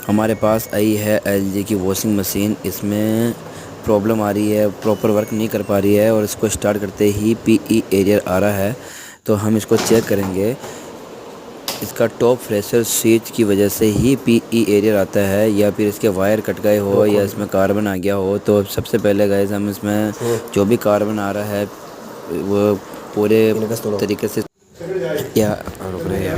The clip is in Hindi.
हमारे पास आई है एलजी की वॉशिंग मशीन। इसमें प्रॉब्लम आ रही है, प्रॉपर वर्क नहीं कर पा रही है और इसको स्टार्ट करते ही पीई एरर आ रहा है। तो हम इसको चेक करेंगे। इसका टॉप प्रेशर स्विच की वजह से ही पीई एरर आता है, या फिर इसके वायर कट गए हो या इसमें कार्बन आ गया हो। तो सबसे पहले गाइस हम इसमें जो भी कार्बन आ रहा है वो पूरे तरीके से या रुक रहे हैं।